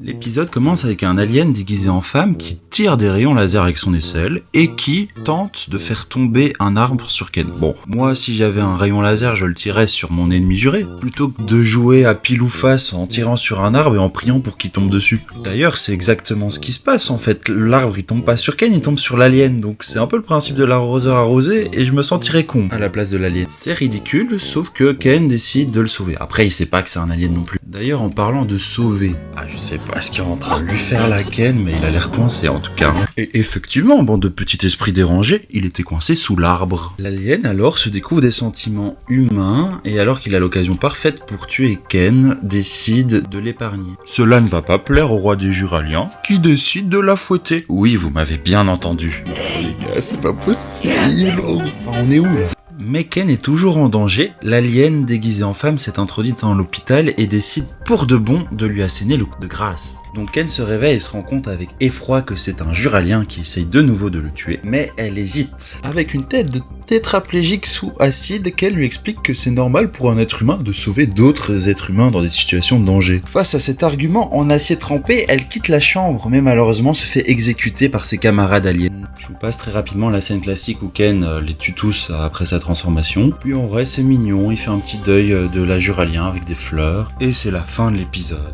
L'épisode commence avec un alien déguisé en femme qui tire des rayons laser avec son aisselle et qui tente de faire tomber un arbre sur Ken. Bon, moi si j'avais un rayon laser, je le tirerais sur mon ennemi juré, plutôt que de jouer à pile ou face en tirant sur un arbre et en priant pour qu'il tombe dessus. D'ailleurs, c'est exactement ce qui se passe en fait. L'arbre il tombe pas sur Ken, il tombe sur l'alien, donc c'est un peu le principe de l'arroseur arrosé et je me sentirais con à la place de l'alien. C'est ridicule, sauf que Ken décide de le sauver. Après, il sait pas que c'est un alien non plus. D'ailleurs, en parlant de sauver, je sais pas ce qu'il est en train de lui faire la Ken, mais il a l'air coincé en tout cas. Et effectivement, bande de petits esprits dérangés, il était coincé sous l'arbre. L'alien alors se découvre des sentiments humains, et alors qu'il a l'occasion parfaite pour tuer Ken, décide de l'épargner. Cela ne va pas plaire au roi des Juraliens, qui décide de la fouetter. Oui, vous m'avez bien entendu. Les gars, c'est pas possible. Enfin, on est où là ? Mais Ken est toujours en danger, l'alien déguisé en femme s'est introduite dans l'hôpital et décide pour de bon de lui asséner le coup de grâce. Donc Ken se réveille et se rend compte avec effroi que c'est un Juralien qui essaye de nouveau de le tuer, mais elle hésite. Avec une tête de tétraplégique sous acide, Ken lui explique que c'est normal pour un être humain de sauver d'autres êtres humains dans des situations de danger. Face à cet argument en acier trempé, elle quitte la chambre, mais malheureusement se fait exécuter par ses camarades aliens. Je vous passe très rapidement la scène classique où Ken les tue tous après sa transformation. Puis en vrai c'est mignon, il fait un petit deuil de la Juralien avec des fleurs, et c'est la fin de l'épisode.